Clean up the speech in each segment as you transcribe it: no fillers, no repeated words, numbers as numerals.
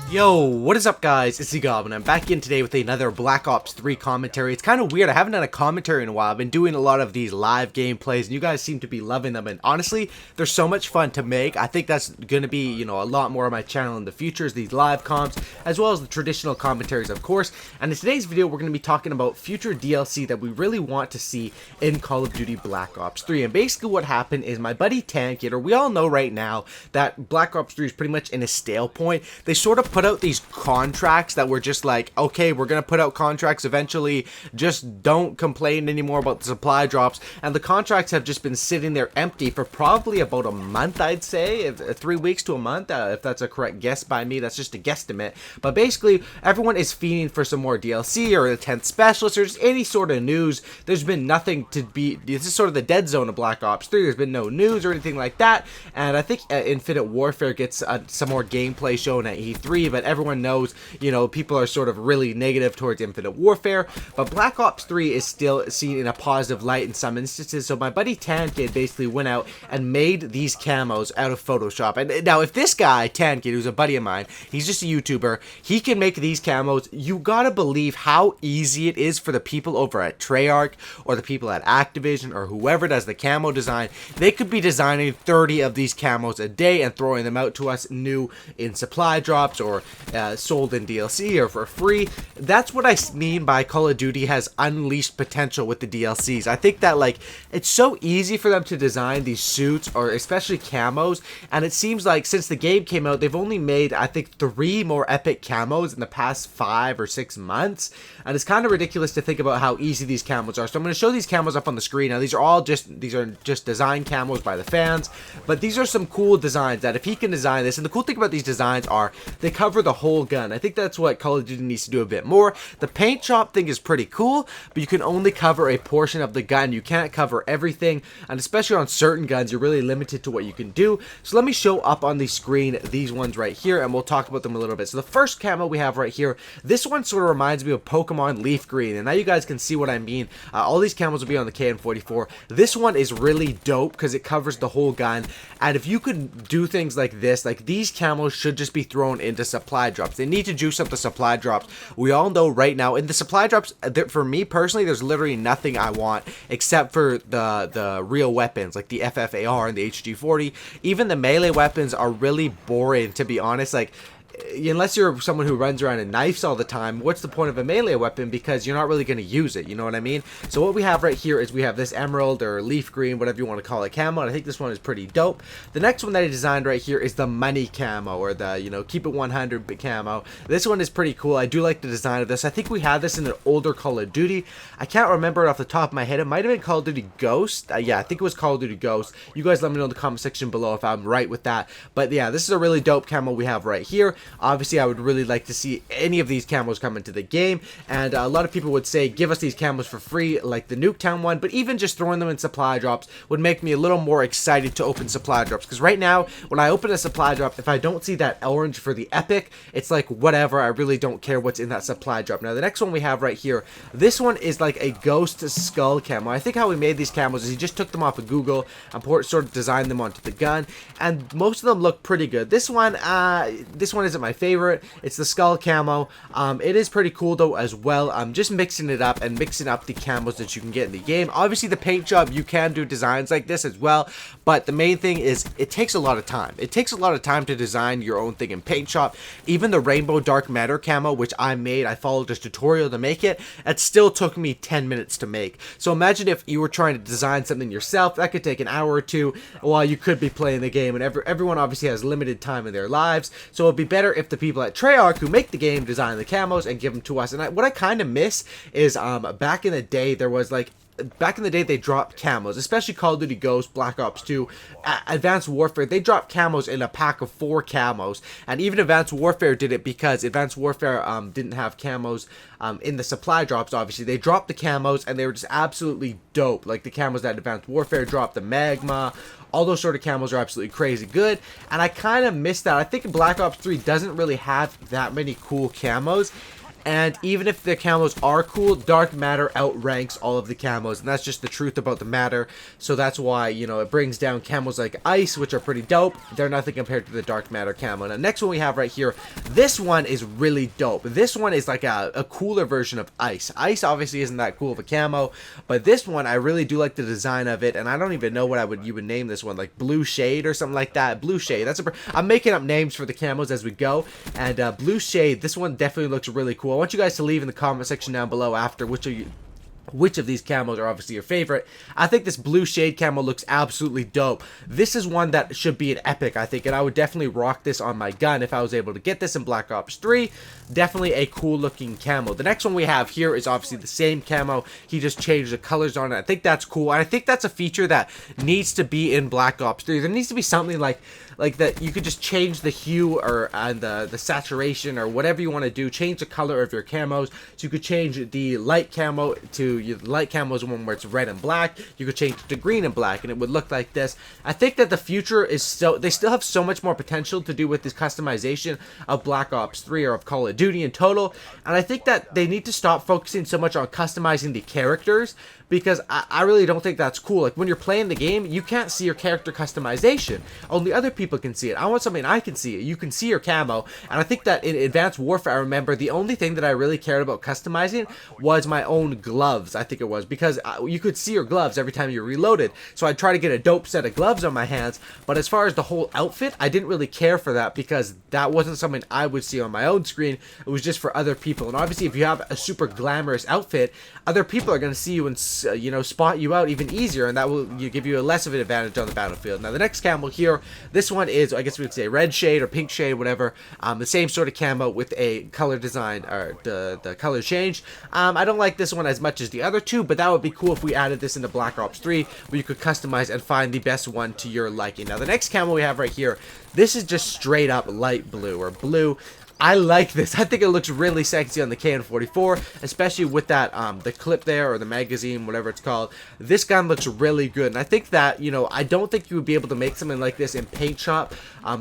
Yo, what is up guys, it's the Goblin. I'm back in today with another Black Ops 3 commentary. It's kind of weird, I haven't done a commentary in a while. I've been doing a lot of these live gameplays and you guys seem to be loving them, and honestly, they're so much fun to make. I think that's going to be, a lot more on my channel in the future, is these live comps, as well as the traditional commentaries of course. And in today's video, we're going to be talking about future DLC that we really want to see in Call of Duty Black Ops 3. And basically what happened is my buddy Tankator, we all know right now that Black Ops 3 is pretty much in a stale point. They sort of put out these contracts that were just like, okay, we're gonna put out contracts eventually, just don't complain anymore about the supply drops. And the contracts have just been sitting there empty for probably about a month, I'd say, 3 weeks to a month, if that's a correct guess by me. That's just a guesstimate, but basically everyone is feeding for some more DLC or the 10th specialist or just any sort of news. There's been nothing to be, this is sort of the dead zone of Black Ops 3. There's been no news or anything like that, and I think Infinite Warfare gets some more gameplay shown at E3, but everyone knows, people are sort of really negative towards Infinite Warfare, but Black Ops 3 is still seen in a positive light in some instances. So my buddy Tankid basically went out and made these camos out of Photoshop. And now if this guy, Tankid, who's a buddy of mine, he's just a YouTuber, he can make these camos, you gotta believe how easy it is for the people over at Treyarch or the people at Activision or whoever does the camo design. They could be designing 30 of these camos a day and throwing them out to us new in supply drops or sold in DLC or for free. That's what I mean by Call of Duty has unleashed potential with the DLCs. I think that it's so easy for them to design these suits, or especially camos, and it seems like since the game came out, they've only made, I think, 3 more epic camos in the past 5 or 6 months, and it's kind of ridiculous to think about how easy these camos are. So I'm going to show these camos up on the screen. Now these are just design camos by the fans, but these are some cool designs that if he can design this, and the cool thing about these designs are they cover the whole gun. I think that's what Call of Duty needs to do a bit more. The paint shop thing is pretty cool, but you can only cover a portion of the gun. You can't cover everything, and especially on certain guns, you're really limited to what you can do. So let me show up on the screen these ones right here, and we'll talk about them a little bit. So the first camo we have right here, this one sort of reminds me of Pokemon Leaf Green, and now you guys can see what I mean. All these camos will be on the KN44. This one is really dope because it covers the whole gun, and if you could do things like this, like these camos should just be thrown into supply drops. They need to juice up the supply drops. We all know right now in the supply drops, for me personally, there's literally nothing I want except for the real weapons like the FFAR and the HG40. Even the melee weapons are really boring, to be honest. Unless you're someone who runs around and knifes all the time, what's the point of a melee weapon? Because you're not really going to use it, you know what I mean? So what we have right here is we have this emerald or leaf green, whatever you want to call it, camo, and I think this one is pretty dope. The next one that I designed right here is the money camo, or the, keep it 100 camo. This one is pretty cool. I do like the design of this. I think we had this in an older Call of Duty. I can't remember it off the top of my head. It might have been Call of Duty Ghost. Yeah, I think it was Call of Duty Ghost. You guys let me know in the comment section below if I'm right with that. But yeah, this is a really dope camo we have right here. Obviously, I would really like to see any of these camos come into the game, and a lot of people would say give us these camos for free like the Nuketown one, but even just throwing them in supply drops would make me a little more excited to open supply drops, because right now when I open a supply drop, if I don't see that orange for the epic, it's like whatever, I really don't care what's in that supply drop. Now the next one we have right here, this one is like a ghost skull camo. I think how we made these camos is he just took them off of Google and sort of designed them onto the gun, and most of them look pretty good. This one isn't my favorite. It's the skull camo. It is pretty cool though as well. I'm just mixing it up and mixing up the camos that you can get in the game. Obviously the paint job, you can do designs like this as well, but the main thing is it takes a lot of time. It takes a lot of time to design your own thing in paint shop. Even the rainbow dark matter camo, which I made, I followed this tutorial to make it, it still took me 10 minutes to make. So imagine if you were trying to design something yourself, that could take an hour or two while you could be playing the game, and everyone obviously has limited time in their lives, so it'd be better if the people at Treyarch who make the game design the camos and give them to us. And what I kind of miss is back in the day there was back in the day they dropped camos, especially Call of Duty Ghost, Black Ops 2, Advanced Warfare. They dropped camos in a pack of 4 camos, and even Advanced Warfare did it because Advanced Warfare didn't have camos in the supply drops. Obviously they dropped the camos and they were just absolutely dope, like the camos that Advanced Warfare dropped, the magma, all those sort of camos are absolutely crazy good, and I kind of miss that. I think Black Ops 3 doesn't really have that many cool camos, And even if the camos are cool, dark matter outranks all of the camos, and that's just the truth about the matter. So that's why, you know, it brings down camos like ice, which are pretty dope. They're nothing compared to the dark matter camo. Now, next one we have right here, this one is really dope. This one is like a cooler version of ice. Ice obviously isn't that cool of a camo, but this one I really do like the design of it, and I don't even know what you would name this one, like blue shade or something like that. Blue shade. I'm making up names for the camos as we go, and blue shade. This one definitely looks really cool. I want you guys to leave in the comment section down below after which of these camos are obviously your favorite. I think this blue shade camo looks absolutely dope. This is one that should be an epic, I think, and I would definitely rock this on my gun if I was able to get this in Black Ops 3. Definitely a cool looking camo. The next one we have here is obviously the same camo. He just changed the colors on it. I think that's cool, and I think that's a feature that needs to be in Black Ops 3. There needs to be something like that you could just change the hue and the saturation or whatever you want to do. Change the color of your camos. So you could change the light camo to light camo is one where it's red and black. You could change it to green and black, and it would look like this. I think that the future is they still have so much more potential to do with this customization of Black Ops 3 or of Call of Duty in total. And I think that they need to stop focusing so much on customizing the characters, because I really don't think that's cool. Like, when you're playing the game, you can't see your character customization. Only other people can see it. I want something I can see it. You can see your camo, and I think that in Advanced Warfare, I remember the only thing that I really cared about customizing was my own gloves, I think it was, because you could see your gloves every time you reloaded, so I'd try to get a dope set of gloves on my hands. But as far as the whole outfit, I didn't really care for that, because that wasn't something I would see on my own screen. It was just for other people, and obviously if you have a super glamorous outfit, other people are going to see you and you know, spot you out even easier, and that will give you a less of an advantage on the battlefield. Now the next camo here, this one is, I guess we would say, red shade or pink shade, whatever. The same sort of camo with a color design, or the color changed. I don't like this one as much as the other two, but that would be cool if we added this into Black Ops 3, where you could customize and find the best one to your liking. Now the next camo we have right here, this is just straight up light blue or blue. I like this. I think it looks really sexy on the KN-44, especially with that, the clip there, or the magazine, whatever it's called. This gun looks really good, and I think that, you know, I don't think you would be able to make something like this in Paint Shop,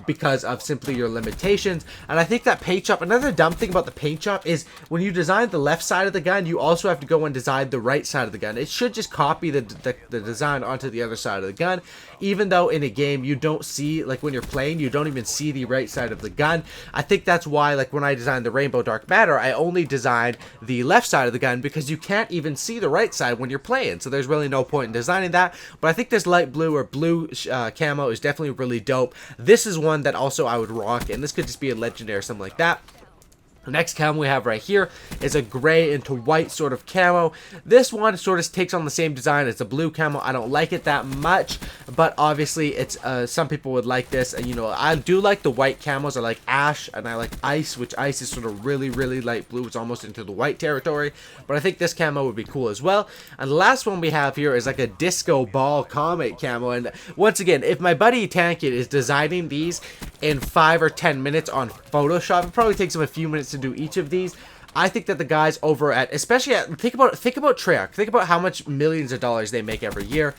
because of simply your limitations. And I think that Paint Shop, another dumb thing about the Paint Shop is when you design the left side of the gun, you also have to go and design the right side of the gun. It should just copy the design onto the other side of the gun, even though in a game you don't see, like when you're playing, you don't even see the right side of the gun. I think that's why, like when I designed the Rainbow Dark Matter, I only designed the left side of the gun, because you can't even see the right side when you're playing, so there's really no point in designing that. But I think this light blue or blue camo is definitely really dope. This is one that also I would rock, and this could just be a legendary or something like that. The next camo we have right here is a gray into white sort of camo. This one sort of takes on the same design as the blue camo. I don't like it that much, but obviously it's some people would like this. And you know, I do like the white camos. I like ash and I like ice, which ice is sort of really, really light blue. It's almost into the white territory, but I think this camo would be cool as well. And the last one we have here is like a disco ball comet camo. And once again, if my buddy Tankit is designing these in 5 or 10 minutes on Photoshop, it probably takes him a few minutes to do each of these. I think that the guys over at, especially at, think about Treyarch, think about how much millions of dollars they make every year.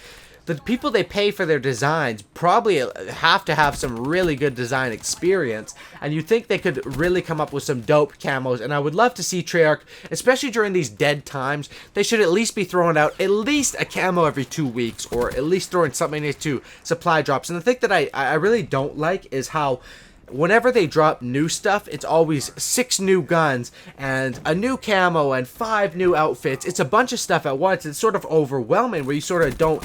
The people they pay for their designs probably have to have some really good design experience, and you think they could really come up with some dope camos. And I would love to see Treyarch, especially during these dead times, they should at least be throwing out at least a camo every 2 weeks, or at least throwing something into supply drops. And the thing that I really don't like is how whenever they drop new stuff, it's always 6 new guns and a new camo and 5 new outfits. It's a bunch of stuff at once. It's sort of overwhelming, where you sort of don't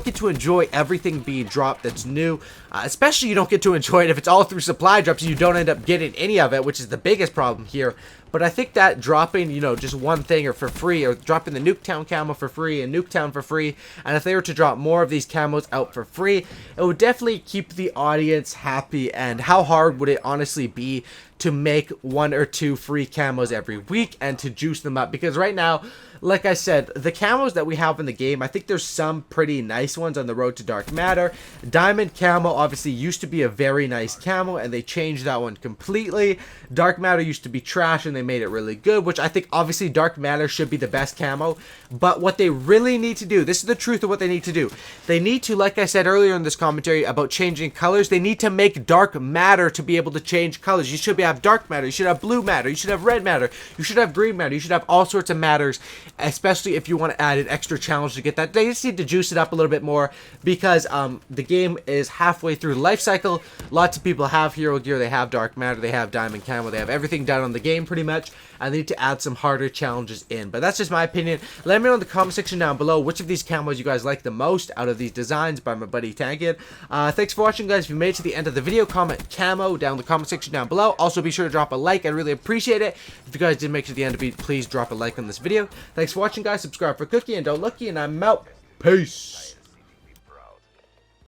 get to enjoy everything being dropped that's new. Especially you don't get to enjoy it if it's all through supply drops and you don't end up getting any of it, which is the biggest problem here. But I think that dropping, you know, just one thing or for free, or dropping the Nuketown camo for free and Nuketown for free, and if they were to drop more of these camos out for free, it would definitely keep the audience happy. And how hard would it honestly be to make 1 or 2 free camos every week and to juice them up? Because right now, like I said, the camos that we have in the game, I think there's some pretty nice ones on the road to Dark Matter. Diamond Camo obviously used to be a very nice camo, and they changed that one completely. Dark Matter used to be trash, and they made it really good, which I think obviously Dark Matter should be the best camo. But what they really need to do, this is the truth of what they need to do. They need to, like I said earlier in this commentary about changing colors, they need to make Dark Matter to be able to change colors. You should have Dark Matter, you should have Blue Matter, you should have Red Matter, you should have Green Matter, you should have all sorts of matters, especially if you want to add an extra challenge to get that. They just need to juice it up a little bit more, because the game is halfway through the life cycle. Lots of people have hero gear, they have Dark Matter, they have Diamond Camo, they have everything done on the game pretty much, and they need to add some harder challenges in. But that's just my opinion. Let me know in the comment section down below which of these camos you guys like the most out of these designs by my buddy Tagged. Thanks for watching, guys. If you made it to the end of the video, comment camo down in the comment section down below. Also, be sure to drop a like. I'd really appreciate it. If you guys did make it to the end of it, please drop a like on this video. Thanks for watching, guys. Subscribe for Cookie and don't looky, and I'm out. Peace.